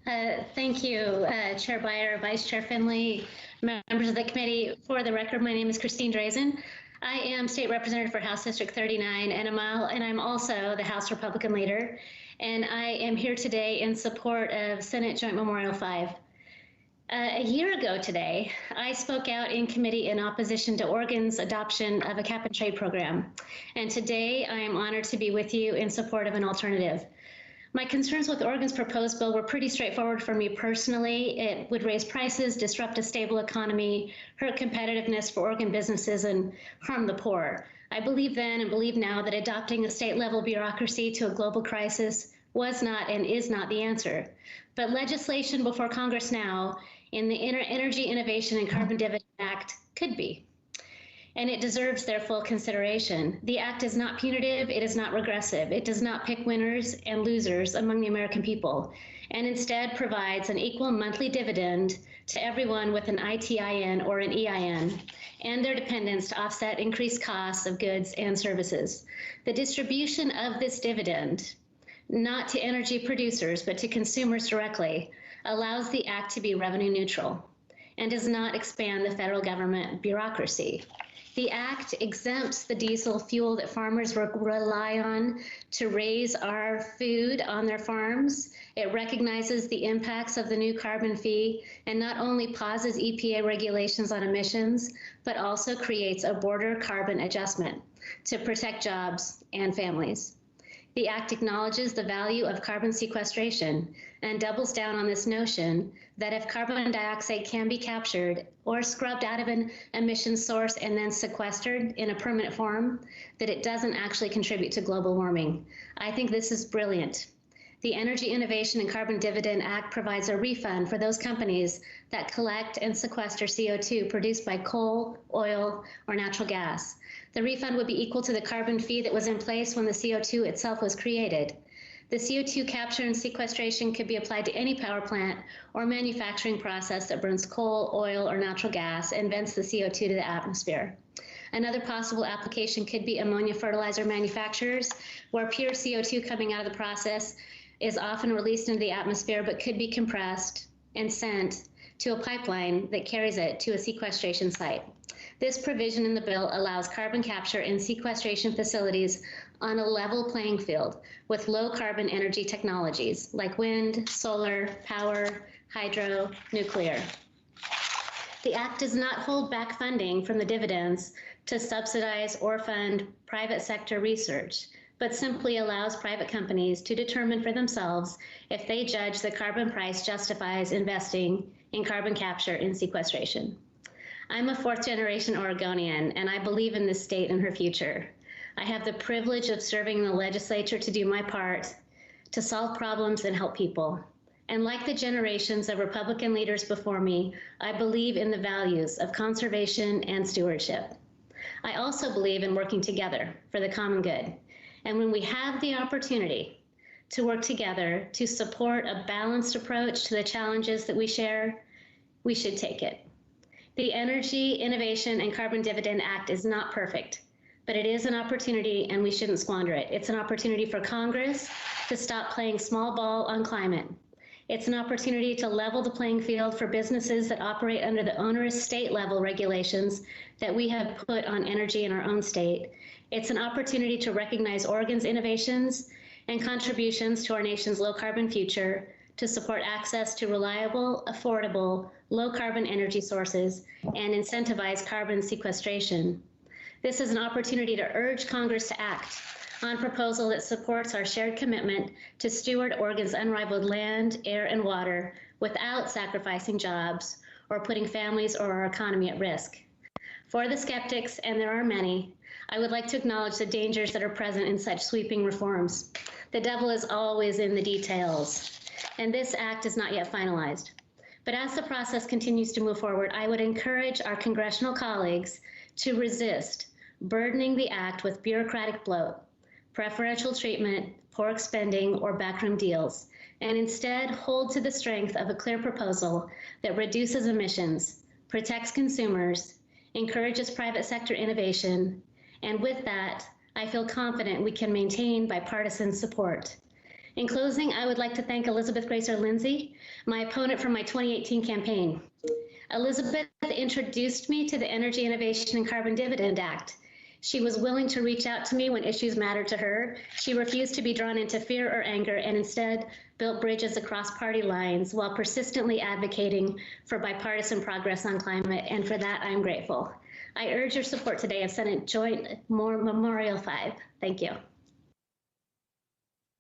Thank you, Chair Byer, Vice Chair Finley, members of the committee. For the record, my name is Christine Drazen. I am State Representative for House District 39, and I'm also the House Republican leader. And I am here today in support of Senate Joint Memorial 5. A year ago today, I spoke out in committee in opposition to Oregon's adoption of a cap and trade program. And today I am honored to be with you in support of an alternative. My concerns with Oregon's proposed bill were pretty straightforward for me personally. It would raise prices, disrupt a stable economy, hurt competitiveness for Oregon businesses, and harm the poor. I believe then and believe now that adopting a state-level bureaucracy to a global crisis was not and is not the answer. But legislation before Congress now in the Energy Innovation and Carbon Dividend Act could be. And it deserves their full consideration. The act is not punitive, it is not regressive, it does not pick winners and losers among the American people, and instead provides an equal monthly dividend to everyone with an ITIN or an EIN, and their dependents to offset increased costs of goods and services. The distribution of this dividend, not to energy producers, but to consumers directly, allows the act to be revenue neutral and does not expand the federal government bureaucracy. The act exempts the diesel fuel that farmers rely on to raise our food on their farms. It recognizes the impacts of the new carbon fee and not only pauses EPA regulations on emissions, but also creates a border carbon adjustment to protect jobs and families. The act acknowledges the value of carbon sequestration and doubles down on this notion that if carbon dioxide can be captured or scrubbed out of an emission source and then sequestered in a permanent form, that it doesn't actually contribute to global warming. I think this is brilliant. The Energy Innovation and Carbon Dividend Act provides a refund for those companies that collect and sequester CO2 produced by coal, oil, or natural gas. The refund would be equal to the carbon fee that was in place when the CO2 itself was created. The CO2 capture and sequestration could be applied to any power plant or manufacturing process that burns coal, oil, or natural gas and vents the CO2 to the atmosphere. Another possible application could be ammonia fertilizer manufacturers, where pure CO2 coming out of the process is often released into the atmosphere but could be compressed and sent to a pipeline that carries it to a sequestration site. This provision in the bill allows carbon capture and sequestration facilities on a level playing field with low carbon energy technologies like wind, solar, power, hydro, nuclear. The act does not hold back funding from the dividends to subsidize or fund private sector research, but simply allows private companies to determine for themselves if they judge the carbon price justifies investing in carbon capture and sequestration. I'm a fourth-generation Oregonian, and I believe in this state and her future. I have the privilege of serving in the legislature to do my part to solve problems and help people. And like the generations of Republican leaders before me, I believe in the values of conservation and stewardship. I also believe in working together for the common good. And when we have the opportunity to work together to support a balanced approach to the challenges that we share, we should take it. The Energy Innovation and Carbon Dividend Act is not perfect, but it is an opportunity and we shouldn't squander it. It's an opportunity for Congress to stop playing small ball on climate. It's an opportunity to level the playing field for businesses that operate under the onerous state-level regulations that we have put on energy in our own state. It's an opportunity to recognize Oregon's innovations and contributions to our nation's low-carbon future, to support access to reliable, affordable, low-carbon energy sources, and incentivize carbon sequestration. This is an opportunity to urge Congress to act on a proposal that supports our shared commitment to steward Oregon's unrivaled land, air, and water without sacrificing jobs or putting families or our economy at risk. For the skeptics, and there are many, I would like to acknowledge the dangers that are present in such sweeping reforms. The devil is always in the details, and this act is not yet finalized. But as the process continues to move forward, I would encourage our congressional colleagues to resist burdening the act with bureaucratic bloat, preferential treatment, pork spending, or backroom deals, and instead hold to the strength of a clear proposal that reduces emissions, protects consumers, encourages private sector innovation, and with that, I feel confident we can maintain bipartisan support. In closing, I would like to thank Elizabeth Gracer Lindsay, my opponent from my 2018 campaign. Elizabeth introduced me to the Energy Innovation and Carbon Dividend Act. She was willing to reach out to me when issues mattered to her. She refused to be drawn into fear or anger and instead built bridges across party lines while persistently advocating for bipartisan progress on climate, and for that I'm grateful. I urge your support today of Senate Joint Memorial 5. Thank you.